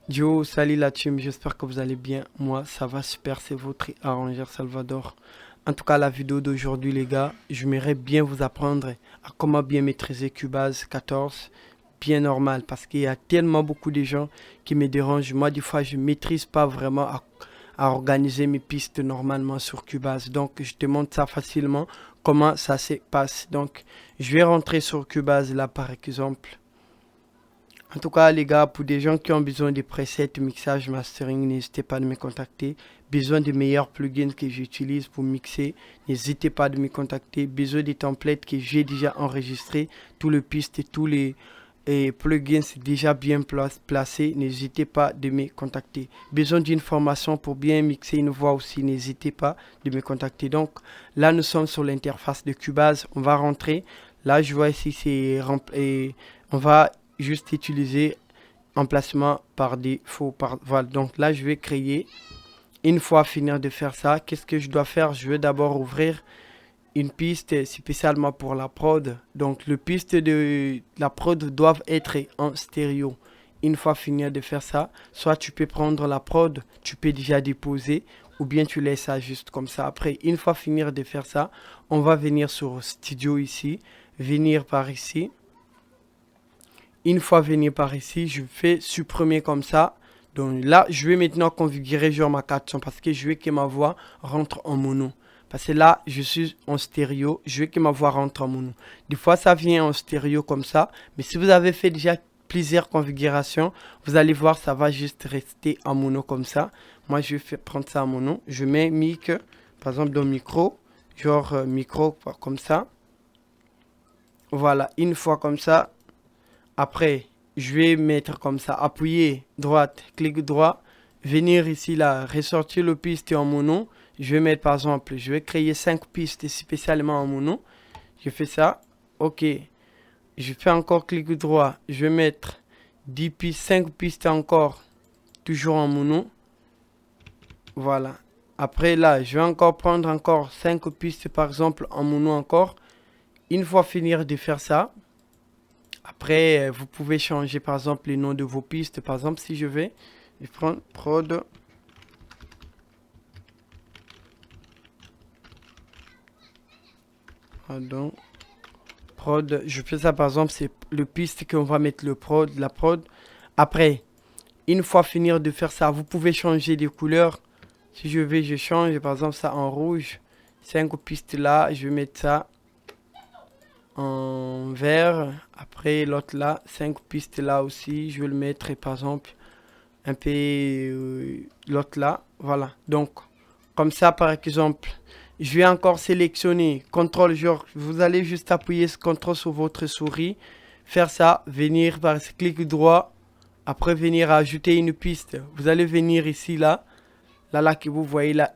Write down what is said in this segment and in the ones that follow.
Yo, salut la team, j'espère que vous allez bien. Moi, ça va super, c'est votre arrangeur Salvador. En tout cas, la vidéo d'aujourd'hui, les gars, j'aimerais bien vous apprendre à comment bien maîtriser Cubase 14, bien normal, parce qu'il y a tellement beaucoup de gens qui me dérangent. Moi, des fois, je maîtrise pas vraiment à organiser mes pistes normalement sur Cubase. Donc, je te montre ça facilement, comment ça se passe. Donc, je vais rentrer sur Cubase là, par exemple. En tout cas, les gars, pour des gens qui ont besoin de presets, mixage, mastering, n'hésitez pas à me contacter. Besoin de meilleurs plugins que j'utilise pour mixer, n'hésitez pas à me contacter. Besoin des templates que j'ai déjà enregistrés, tous les pistes et tous les plugins déjà bien placés, n'hésitez pas de me contacter. Besoin d'une formation pour bien mixer une voix aussi, n'hésitez pas de me contacter. Donc là, nous sommes sur l'interface de Cubase, on va rentrer. Là, je vois ici, c'est rempli. On va juste utiliser emplacement par défaut. Voilà. Donc là, je vais créer. Une fois finir de faire ça, qu'est-ce que je dois faire? Je vais d'abord ouvrir une piste spécialement pour la prod. Donc, les pistes de la prod doivent être en stéréo. Une fois fini de faire ça, soit tu peux prendre la prod, tu peux déjà déposer, ou bien tu laisses ça juste comme ça. Après, une fois finir de faire ça, on va venir sur Studio ici, venir par ici. Une fois venu par ici, je fais supprimer comme ça. Donc là, je vais maintenant configurer genre ma 400 parce que je veux que ma voix rentre en mono. Parce que là, je suis en stéréo, je veux que ma voix rentre en mono. Des fois, ça vient en stéréo comme ça. Mais si vous avez fait déjà plusieurs configurations, vous allez voir, ça va juste rester en mono comme ça. Moi, je vais prendre ça en mono. Je mets mic, par exemple, dans micro, genre micro comme ça. Voilà, une fois comme ça, après, je vais mettre comme ça, appuyer droite, clic droit, venir ici là, ressortir le piste en mono. Je vais mettre par exemple, je vais créer 5 pistes spécialement en mono. Je fais ça, ok. Je fais encore clic droit, je vais mettre 10 pistes, 5 pistes encore, toujours en mono. Voilà. Après là, je vais encore prendre encore 5 pistes par exemple en mono encore. Une fois finir de faire ça, après, vous pouvez changer par exemple les noms de vos pistes. Par exemple, si je prends prod, pardon, prod, je fais ça par exemple, c'est le piste qu'on va mettre le prod, la prod. Après, une fois finir de faire ça, vous pouvez changer les couleurs. Si je vais, je change par exemple ça en rouge. 5 pistes là, je vais mettre ça en vert. Après, l'autre là, 5 pistes là aussi, je vais le mettre et par exemple un peu l'autre là. Voilà. Donc, comme ça, par exemple, je vais encore sélectionner CTRL, genre, vous allez juste appuyer ce CTRL sur votre souris, faire ça, venir par ce clic droit, après venir ajouter une piste. Vous allez venir ici, là que vous voyez la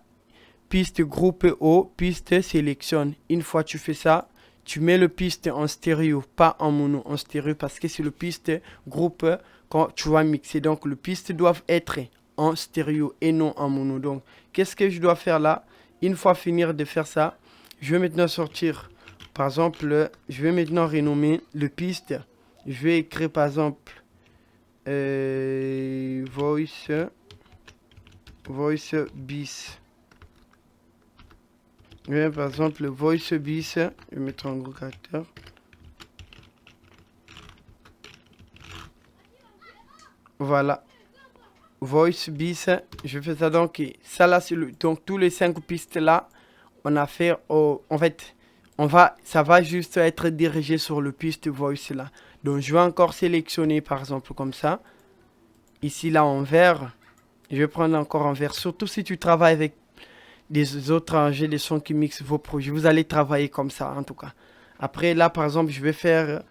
piste groupe O, piste sélectionne. Une fois tu fais ça, tu mets le piste en stéréo, pas en mono, en stéréo, parce que c'est le piste groupe quand tu vas mixer. Donc, le piste doivent être en stéréo et non en mono. Donc, qu'est-ce que je dois faire là? Une fois finir de faire ça, je vais maintenant sortir. Par exemple, je vais maintenant renommer le piste. Je vais écrire par exemple voice bis. Je vais par exemple le voice bis. Je vais mettre un gros caractère. Voilà. Voice bis. Je fais ça donc. Ça là, c'est donc tous les 5 pistes là, on a fait en fait, ça va juste être dirigé sur le piste voice là. Donc je vais encore sélectionner par exemple comme ça. Ici là en vert, je vais prendre encore en vert. Surtout si tu travailles avec des autres ingénieurs de son qui mixent vos projets, vous allez travailler comme ça en tout cas. Après là par exemple, je vais faire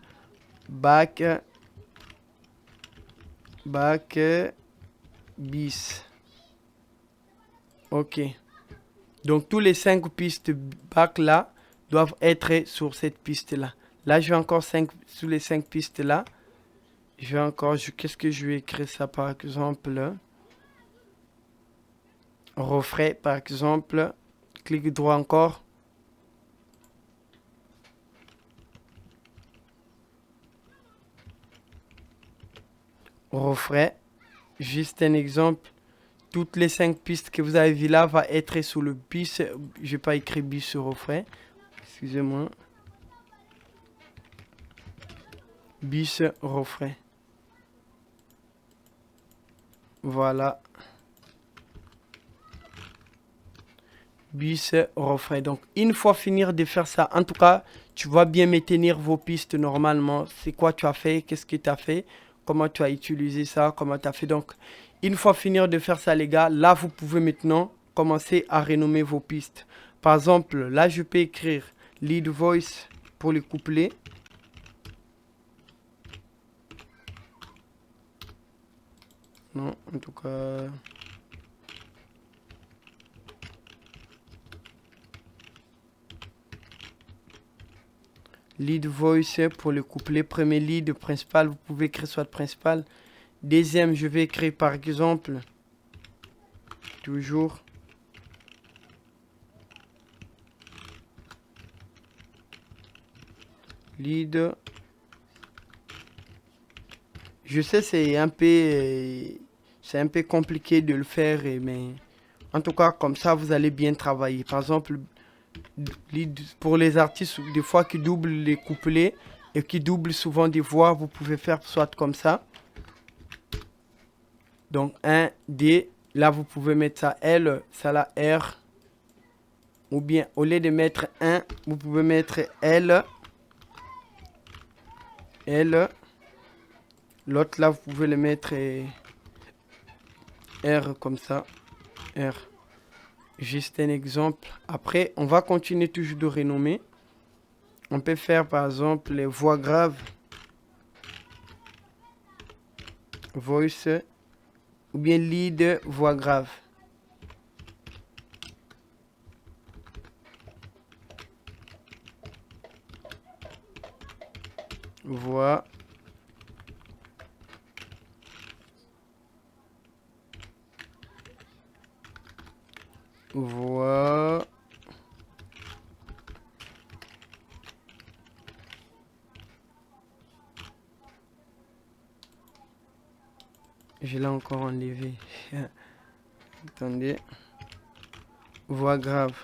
back back bis. Ok. Donc tous les 5 pistes back là doivent être sur cette piste là. Là, je vais encore 5 sous les 5 pistes là. Je vais encore, qu'est-ce que je vais écrire ça par exemple? Refrais par exemple. Clic droit encore. Refrais. Juste un exemple. Toutes les 5 pistes que vous avez vues là va être sous le bis. Je n'ai pas écrit bis sur refrain. Excusez-moi. Bis refrain. Voilà. Bis refrain. Donc une fois finir de faire ça, en tout cas, tu vas bien maintenir vos pistes normalement. C'est quoi tu as fait, qu'est-ce que tu as fait, comment tu as utilisé ça, comment tu as fait. Donc une fois finir de faire ça les gars, là vous pouvez maintenant commencer à renommer vos pistes. Par exemple, là je peux écrire lead voice pour les couplets. Non, en tout cas... Lead voice pour le couplet. Premier lead principal, vous pouvez écrire soit principal. Deuxième, je vais écrire par exemple, toujours. Lead. Je sais, c'est un peu compliqué de le faire, mais en tout cas, comme ça, vous allez bien travailler. Par exemple, pour les artistes, des fois qui doublent les couplets et qui doublent souvent des voix, vous pouvez faire soit comme ça. Donc, un D, là, vous pouvez mettre ça L, ça là R. Ou bien, au lieu de mettre 1, vous pouvez mettre L. L. L'autre, là, vous pouvez le mettre R comme ça. R. Juste un exemple. Après, on va continuer toujours de renommer. On peut faire, par exemple, les voix graves. Voice. Ou bien lead, voix grave. Voix. Voix. Je l'ai encore enlevé. Attendez. Voix grave.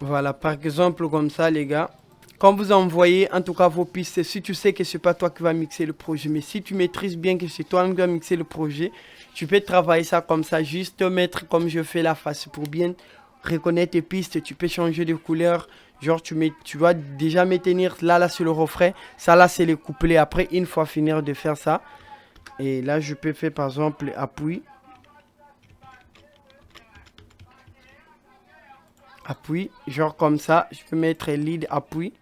Voilà, par exemple, comme ça, les gars. Quand vous envoyez, en tout cas, vos pistes, si tu sais que c'est pas toi qui vas mixer le projet, mais si tu maîtrises bien que c'est toi qui vas mixer le projet, tu peux travailler ça comme ça, juste mettre comme je fais la face pour bien reconnaître tes pistes. Tu peux changer de couleur. Genre, tu vas déjà maintenir là, c'est le refrain. Ça, là, c'est les couplets. Après, une fois finir de faire ça, et là, je peux faire par exemple appui. Appui, genre comme ça, je peux mettre lead appui.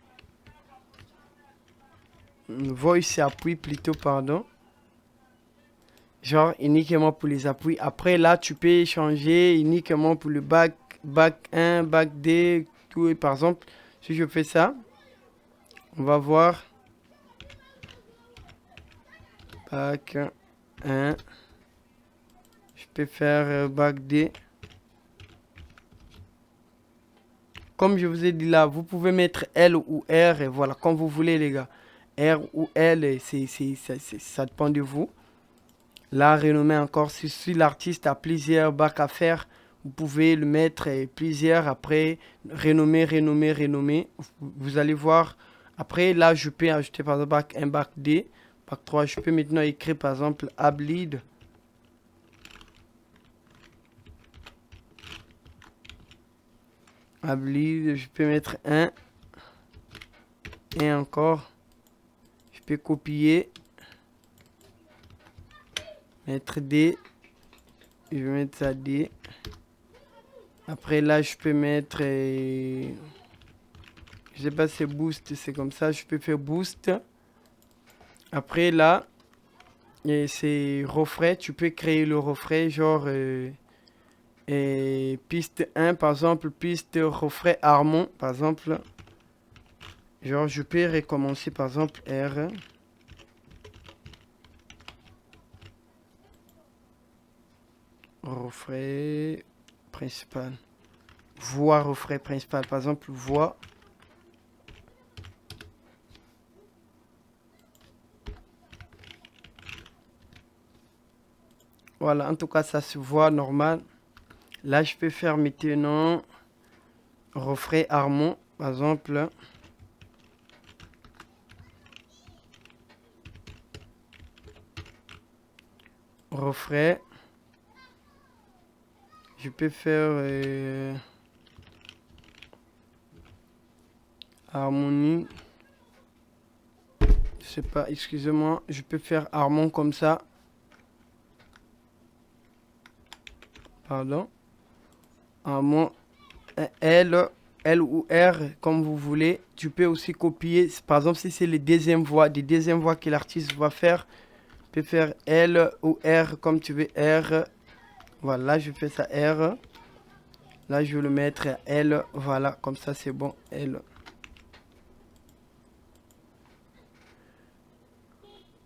Voice appui plutôt, pardon. Genre uniquement pour les appuis. Après là, tu peux changer uniquement pour le back 1, back 2, tout. Et par exemple, si je fais ça, on va voir. Back 1. Je peux faire back 2. Comme je vous ai dit là, vous pouvez mettre L ou R, et voilà, comme vous voulez les gars. R ou L, ça dépend de vous. Là, renommer encore, si l'artiste a plusieurs bacs à faire, vous pouvez le mettre plusieurs, après, renommer. Vous allez voir. Après, là, je peux ajouter par exemple bac 1, bac 2, bac 3. Je peux maintenant écrire par exemple ablead. Ablead, je peux mettre 1. Et encore. Je peux copier. Mettre D. Je vais mettre ça D. Après là, je peux mettre... je sais pas si c'est boost, c'est comme ça. Je peux faire boost. Après là, c'est refrain. Tu peux créer le refrain genre... piste 1, par exemple, piste refrain harmon, par exemple. Genre, je peux recommencer, par exemple, R. Refrain principal. Voix refrain principal. Par exemple, voix. Voilà, en tout cas, ça se voit normal. Là, je peux faire maintenant refrain harmon, par exemple. Refrain. Je peux faire harmonie. Je sais pas, excusez-moi. Je peux faire harmon comme ça. Pardon. Harmon. L ou R, comme vous voulez. Tu peux aussi copier. Par exemple, si c'est les deuxièmes voix, des deuxièmes voix que l'artiste va faire, tu peux faire L ou R comme tu veux. R. Voilà, je fais ça R. Là, je vais le mettre à L. Voilà, comme ça, c'est bon. L.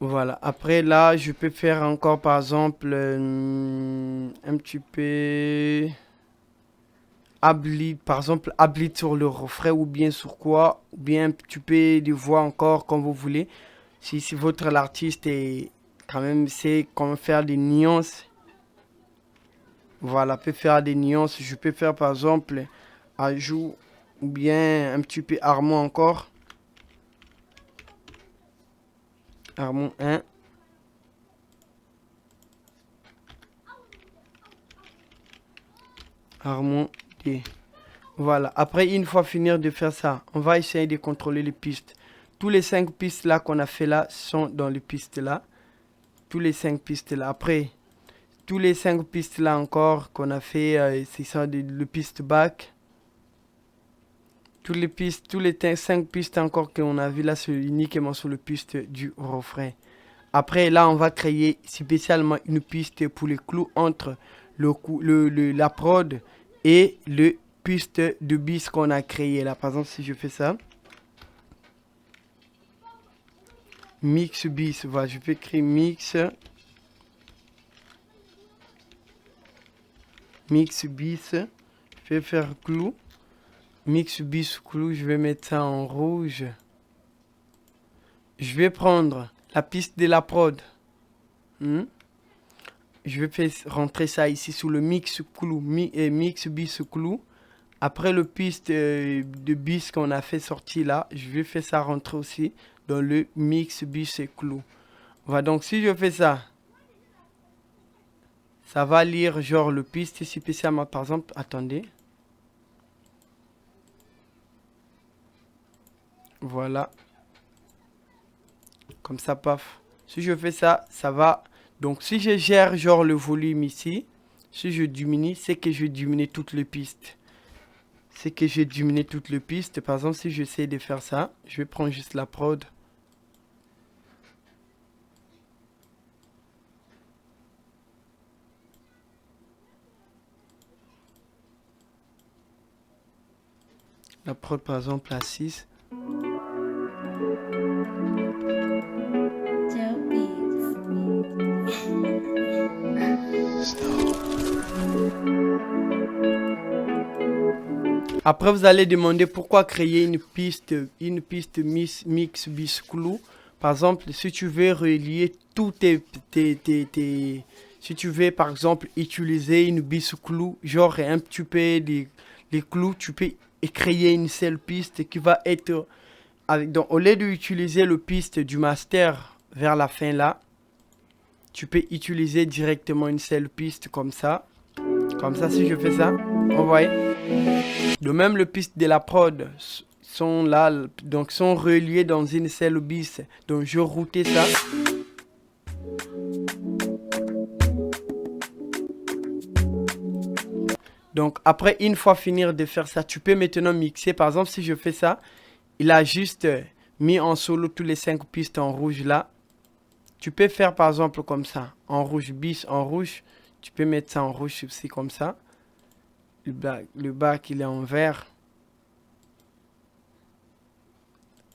Voilà. Après, là, je peux faire encore, par exemple, un petit peu... par exemple, hablit sur le refrain ou bien sur quoi. Ou bien tu peux les voir encore comme vous voulez. Si votre l'artiste est quand même, c'est comment faire des nuances. Voilà, peut faire des nuances. Je peux faire, par exemple, ajout ou bien un petit peu harmon encore. Harmon 1. Harmon 2. Voilà. Après, une fois finir de faire ça, on va essayer de contrôler les pistes. Tous les 5 pistes là qu'on a fait là sont dans les pistes là. Tous les 5 pistes là. Après, tous les 5 pistes là encore qu'on a fait, c'est ça, le piste back. Toutes les pistes, tous les 5 pistes encore qu'on a vu là, c'est uniquement sur le piste du refrain. Après, là, on va créer spécialement une piste pour les clous entre la prod et le piste de bis qu'on a créé là. Par exemple, si je fais ça, mix bis, voilà, je peux créer mix bis, je vais faire clou, mix bis clou, je vais mettre ça en rouge. Je vais prendre la piste de la prod. Je vais faire rentrer ça ici sous le mix clou, mix bis clou. Après le piste de bis qu'on a fait sortir là, je vais faire ça rentrer aussi dans le mix bis clou. Voilà, donc si je fais ça, ça va lire genre le piste spécialement, par exemple, attendez. Voilà. Comme ça, paf. Si je fais ça, ça va. Donc si je gère genre le volume ici, si je diminue, c'est que je diminue toutes les pistes. C'est que j'ai diminué toutes les pistes. Par exemple, si j'essaie de faire ça, je vais prendre juste la prod. La prod, par exemple, à 6. Après, vous allez demander pourquoi créer une piste mix bis clou. Par exemple, si tu veux relier tous si tu veux, par exemple, utiliser une bis clou, genre un petit peu les clous, tu peux créer une seule piste qui va être... donc, au lieu d'utiliser le piste du master vers la fin là, tu peux utiliser directement une seule piste comme ça. Comme ça, si je fais ça, vous voyez. De même, le piste de la prod sont là, donc sont reliés dans une seule bis. Donc, je routais ça. Donc, après, une fois finir de faire ça, tu peux maintenant mixer. Par exemple, si je fais ça, il a juste mis en solo tous les 5 pistes en rouge là. Tu peux faire par exemple comme ça, en rouge bis, en rouge. Tu peux mettre ça en rouge aussi comme ça. Le bac il est en vert.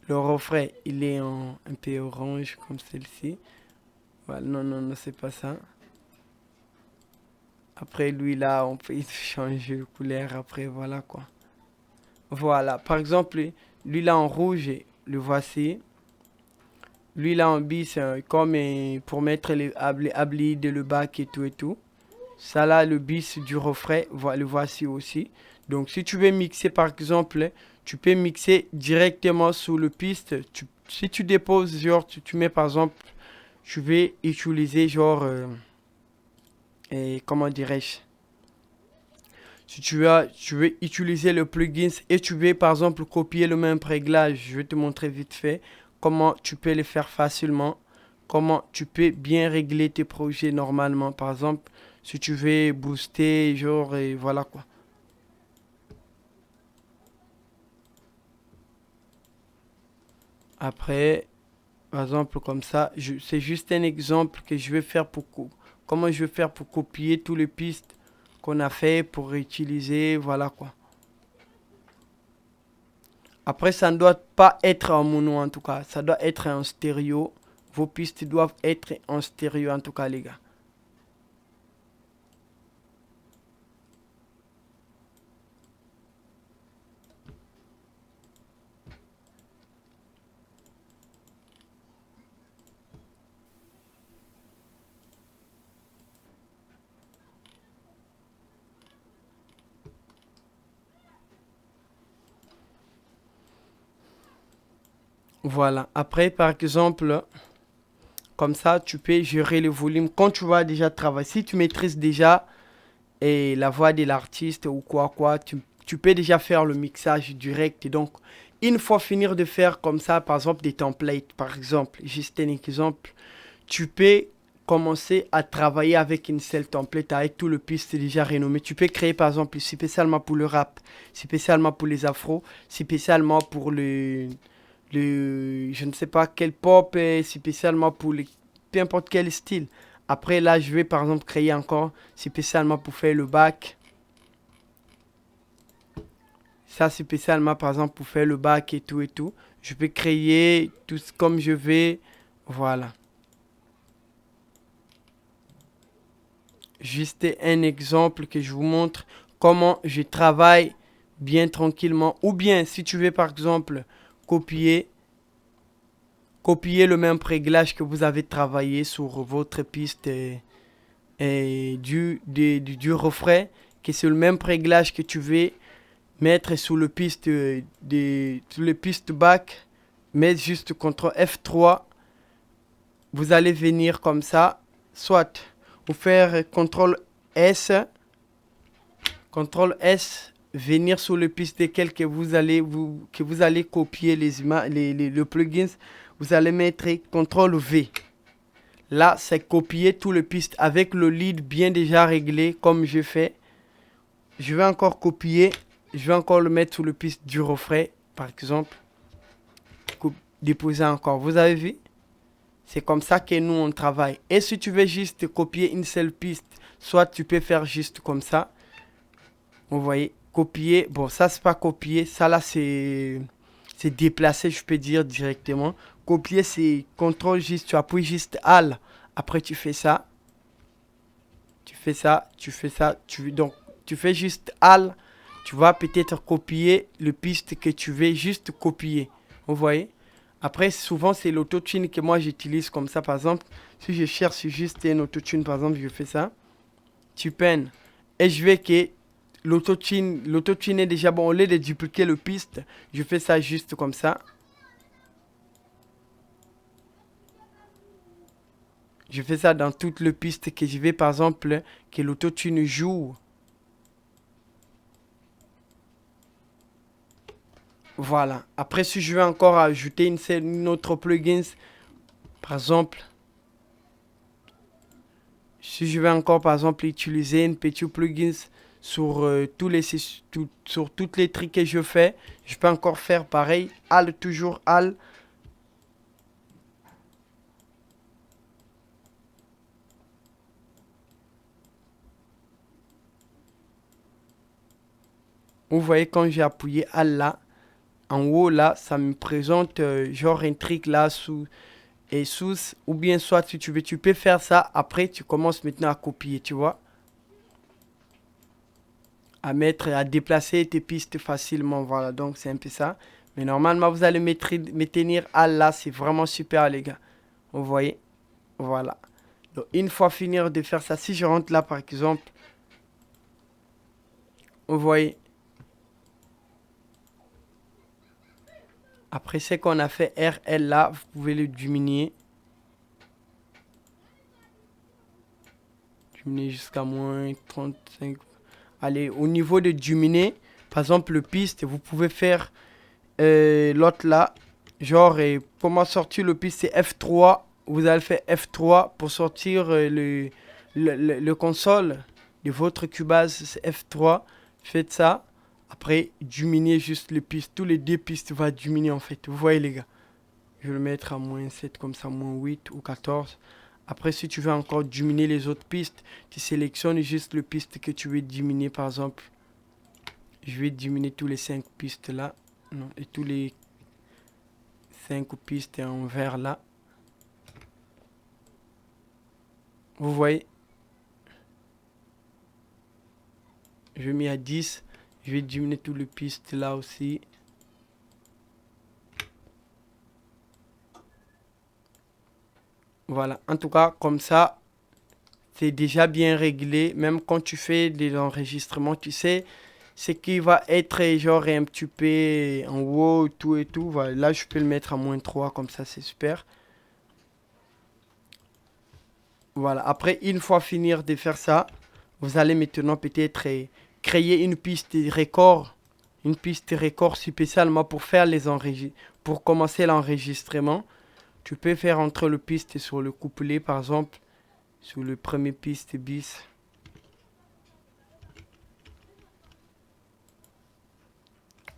Le refrain il est en un peu orange comme celle-ci. Voilà, non, c'est pas ça. Après lui là, on peut changer de couleur après, voilà quoi. Voilà, par exemple, lui là en rouge, le voici. Lui, là, en bis, comme pour mettre les hablides, le bac et tout et tout. Ça, là, le bis du refrain, le voici aussi. Donc, si tu veux mixer, par exemple, tu peux mixer directement sous le piste. Si tu déposes, genre, tu mets, par exemple, je vais utiliser, genre, et comment dirais-je? Si tu veux utiliser le plugin et tu veux par exemple copier le même réglage, je vais te montrer vite fait comment tu peux le faire facilement, comment tu peux bien régler tes projets normalement. Par exemple, si tu veux booster, genre, et voilà quoi. Après, par exemple, comme ça, c'est juste un exemple que je vais faire comment je vais faire pour copier tous les pistes qu'on a fait pour réutiliser, voilà quoi. Après, ça ne doit pas être en mono en tout cas. Ça doit être en stéréo. Vos pistes doivent être en stéréo en tout cas, les gars. Voilà. Après, par exemple, comme ça, tu peux gérer le volume quand tu vas déjà travailler. Si tu maîtrises déjà la voix de l'artiste ou quoi, tu peux déjà faire le mixage direct. Et donc, une fois finir de faire comme ça, par exemple, des templates, par exemple, juste un exemple, tu peux commencer à travailler avec une seule template, avec tout le piste déjà renommé. Tu peux créer par exemple spécialement pour le rap, spécialement pour les afros, spécialement pour je ne sais pas quel pop, spécialement pour peu importe quel style. Après là, je vais par exemple créer encore spécialement pour faire le bac. Ça spécialement par exemple pour faire le bac et tout et tout. Je peux créer tout comme je vais. Voilà. Juste un exemple que je vous montre comment je travaille bien tranquillement. Ou bien si tu veux par exemple copier, copier le même réglage que vous avez travaillé sur votre piste du refrain, que c'est le même réglage que tu veux mettre sur le piste sur le piste back, mettre juste CTRL F3, vous allez venir comme ça, soit vous faire CTRL S, venir sur le piste desquels que vous allez copier les images, le plugins, vous allez mettre CTRL V. Là, c'est copier tout le piste avec le lead bien déjà réglé comme je fais. Je vais encore copier, je vais encore le mettre sur le piste du refrain, par exemple. Déposer encore. Vous avez vu? C'est comme ça que nous on travaille. Et si tu veux juste copier une seule piste, soit tu peux faire juste comme ça. Vous voyez, copier. Bon, ça c'est pas copier. Ça là c'est déplacer, je peux dire directement. Copier c'est contrôle juste, tu appuies juste Alt. Après tu fais ça. Tu fais ça, tu fais ça. Donc tu fais juste Alt. Tu vas peut-être copier le piste que tu veux juste copier. Vous voyez? Après, souvent, c'est l'autotune que moi j'utilise comme ça. Par exemple, si je cherche juste un autotune, par exemple, je fais ça. Tu peines. Et je vais que l'autotune est déjà bon. Au lieu de dupliquer le piste, je fais ça juste comme ça. Je fais ça dans toute le piste que je vais, par exemple, que l'autotune joue. Voilà. Après, si je veux encore ajouter une autre plugin, par exemple, si je vais encore par exemple utiliser une petite plugin sur sur toutes les trucs que je fais, je peux encore faire pareil. Alt, toujours Alt. Vous voyez quand j'ai appuyé Alt là, en haut là, ça me présente genre un truc là sous, ou bien soit si tu veux, tu peux faire ça. Après, tu commences maintenant à copier, tu vois, à déplacer tes pistes facilement. Voilà, donc c'est un peu ça. Mais normalement, vous allez maintenir Alt là, c'est vraiment super, les gars. Vous voyez? Voilà. Donc, une fois finir de faire ça, si je rentre là, par exemple, vous voyez, après ce qu'on a fait RL là, vous pouvez le diminuer. Diminuer jusqu'à moins 35. Allez, au niveau de diminuer, par exemple, le piste, vous pouvez faire l'autre là. Genre, pour moi sortir le piste, c'est F3. Vous allez faire F3 pour sortir le console de votre Cubase, c'est F3. Faites ça. Après, diminuer juste les pistes. Tous les deux pistes vont diminuer en fait. Vous voyez les gars. Je vais le mettre à moins 7 comme ça, moins 8 ou 14. Après, si tu veux encore diminuer les autres pistes, tu sélectionnes juste le piste que tu veux diminuer. Par exemple, je vais diminuer tous les 5 pistes là. Non, et tous les 5 pistes en vert là. Vous voyez, je vais mettre à 10. Je vais diminuer toutes les pistes là aussi. Voilà, en tout cas, comme ça, c'est déjà bien réglé. Même quand tu fais des enregistrements, tu sais ce qui va être genre un petit peu en haut, tout et tout. Voilà, là, je peux le mettre à moins 3 comme ça, c'est super. Voilà, après, une fois finir de faire ça, vous allez maintenant peut-être créer une piste de record. Une piste de record spécialement pour faire pour commencer l'enregistrement. Tu peux faire entre le piste et sur le couplet, par exemple, sur le premier piste bis.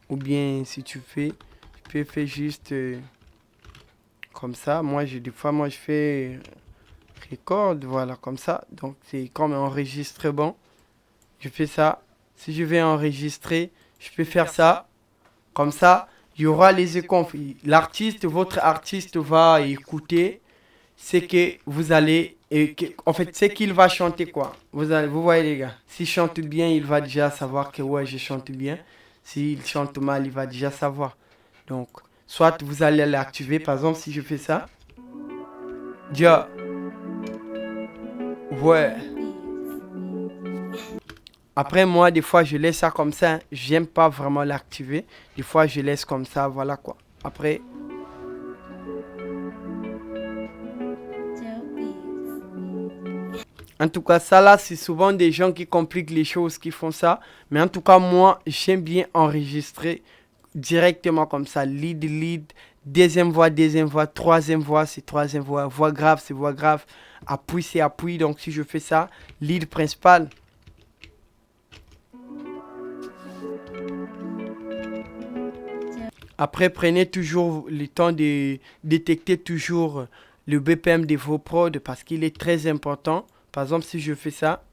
Ou bien si tu peux faire juste comme ça. Des fois, moi, je fais record, voilà, comme ça. Donc, c'est comme enregistrement. Je fais ça. Si je vais enregistrer, je peux faire ça. Comme ça, il y aura les échos. Votre artiste va écouter ce que vous allez. En fait, c'est qu'il va chanter quoi. Vous voyez les gars. S'il chante bien, il va déjà savoir que ouais, je chante bien. S'il chante mal, il va déjà savoir. Donc, soit vous allez l'activer. Par exemple, si je fais ça. Déjà, ouais. Après, moi, des fois, je laisse ça comme ça. Hein. J'aime pas vraiment l'activer. Des fois, je laisse comme ça. Voilà quoi. Après, en tout cas, ça là, c'est souvent des gens qui compliquent les choses, qui font ça. Mais en tout cas, moi, j'aime bien enregistrer directement comme ça. Lead, lead, deuxième voix, troisième voix, c'est troisième voix. Voix grave, c'est voix grave. Appui, c'est appui. Donc, si je fais ça, lead principal. Après, prenez toujours le temps de détecter toujours le BPM de vos prods parce qu'il est très important. Par exemple, si je fais ça,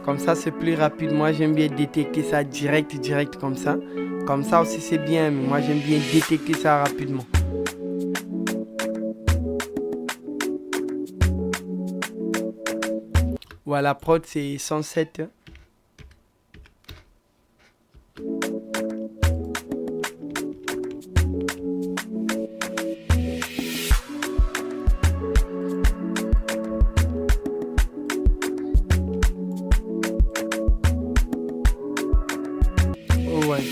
comme ça, c'est plus rapide. Moi, j'aime bien détecter ça direct, direct comme ça. Comme ça aussi, c'est bien, mais moi, j'aime bien détecter ça rapidement. Voilà, prod, c'est 107. Oh, ouais.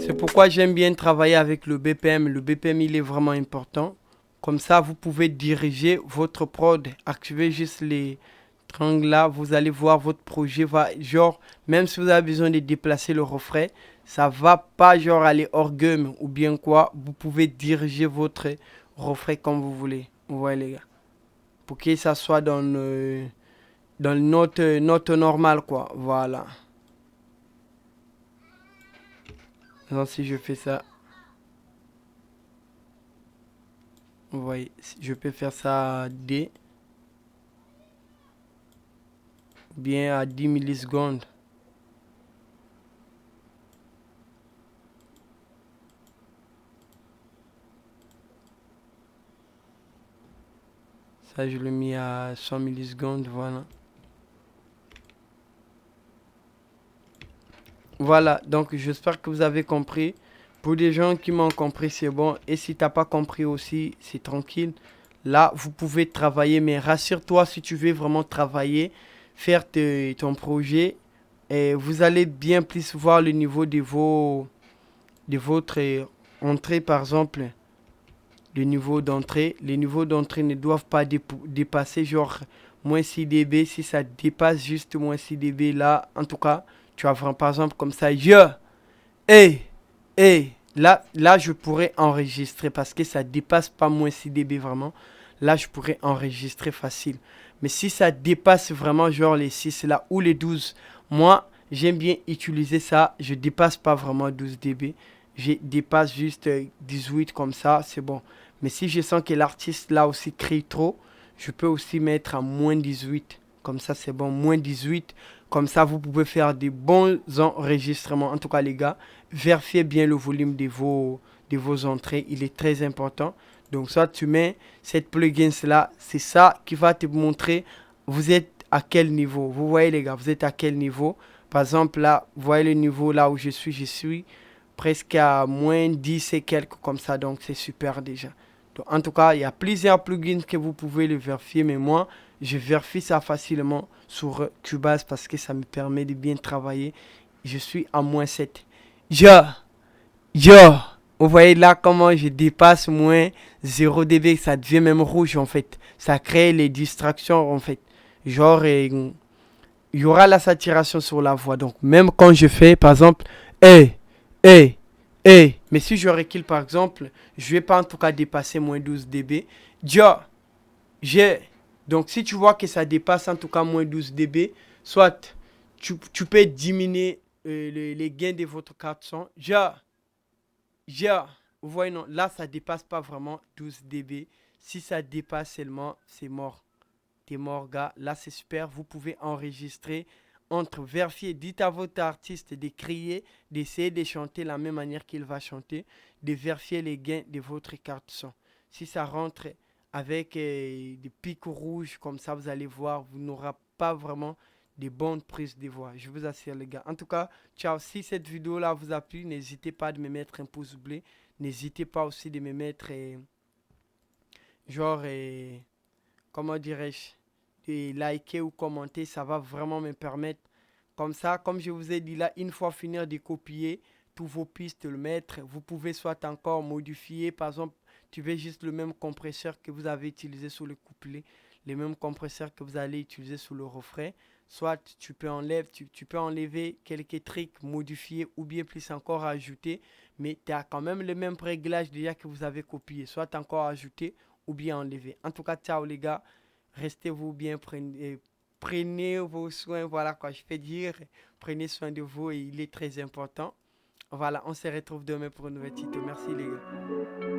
C'est pourquoi j'aime bien travailler avec le BPM. Le BPM, il est vraiment important. Comme ça, vous pouvez diriger votre prod. Activez juste les triangles là. Vous allez voir votre projet va, genre, même si vous avez besoin de déplacer le refrain, ça va pas genre aller hors game ou bien quoi. Vous pouvez diriger votre refrain comme vous voulez. Vous voyez les gars. Pour que ça soit dans le note normale quoi. Voilà. Donc si je fais ça, vous voyez, je peux faire ça à D, bien à 10 millisecondes. Ça, je le mets à 100 millisecondes, voilà. Voilà, donc j'espère que vous avez compris. Pour des gens qui m'ont compris, c'est bon. Et si t'as pas compris aussi, c'est tranquille. Là, vous pouvez travailler, mais rassure-toi si tu veux vraiment travailler, faire ton projet, et vous allez bien plus voir le niveau de votre entrée, par exemple, le niveau d'entrée. Les niveaux d'entrée ne doivent pas dépasser genre moins 6 dB. Si ça dépasse juste moins 6 dB, là, en tout cas, tu vas vraiment, par exemple, comme ça, hey, hey, là, je pourrais enregistrer parce que ça dépasse pas moins 6 dB vraiment. Là, je pourrais enregistrer facile. Mais si ça dépasse vraiment genre les 6 là ou les 12, moi, j'aime bien utiliser ça. Je dépasse pas vraiment 12 dB. Je dépasse juste 18 comme ça, c'est bon. Mais si je sens que l'artiste là aussi crie trop, je peux aussi mettre à moins 18. Comme ça, c'est bon, moins 18. Comme ça, vous pouvez faire des bons enregistrements. En tout cas, les gars, vérifiez bien le volume de vos entrées. Il est très important. Donc, soit tu mets cette plugin là, c'est ça qui va te montrer vous êtes à quel niveau. Vous voyez, les gars, vous êtes à quel niveau. Par exemple, là, vous voyez le niveau là où je suis presque à moins 10 et quelques comme ça. Donc, c'est super déjà. Donc, en tout cas, il y a plusieurs plugins que vous pouvez le vérifier. Mais moi, je vérifie ça facilement sur Cubase parce que ça me permet de bien travailler. Je suis à moins 7. Yo, yo, vous voyez là comment je dépasse moins 0 dB, ça devient même rouge en fait. Ça crée les distractions en fait. Genre, il y aura la saturation sur la voix. Donc même quand je fais par exemple, hey, hey, hey, mais si je recule par exemple, je vais pas en tout cas dépasser moins 12 dB. Yo, j'ai. Donc, si tu vois que ça dépasse en tout cas moins 12 dB, soit tu peux diminuer les gains de votre carte son. Vous voyez, non, là, ça dépasse pas vraiment 12 dB. Si ça dépasse seulement, c'est mort. T'es mort, gars. Là, c'est super. Vous pouvez enregistrer, entre vérifier, dites à votre artiste de crier, d'essayer de chanter la même manière qu'il va chanter, de vérifier les gains de votre carte son. Si ça rentre avec des pics rouges, comme ça, vous allez voir, vous n'aurez pas vraiment de bonnes prises de voix. Je vous assure, les gars. En tout cas, ciao. Si cette vidéo-là vous a plu, n'hésitez pas de me mettre un pouce bleu. N'hésitez pas aussi de me mettre, genre, comment dirais-je, et liker ou commenter, ça va vraiment me permettre. Comme ça, comme je vous ai dit là, une fois finir de copier tous vos pistes, le mettre, vous pouvez soit encore modifier. Par exemple, tu veux juste le même compresseur que vous avez utilisé sur le couplet, les mêmes compresseurs que vous allez utiliser sur le refrain. Soit tu peux enlever quelques trucs, modifier ou bien plus encore ajouter. Mais tu as quand même le même réglage déjà que vous avez copié. Soit encore ajouter ou bien enlever. En tout cas, ciao les gars. Restez-vous bien, prenez vos soins, voilà quoi je peux dire. Prenez soin de vous et il est très important. Voilà, on se retrouve demain pour une nouvelle tuto. Merci les gars.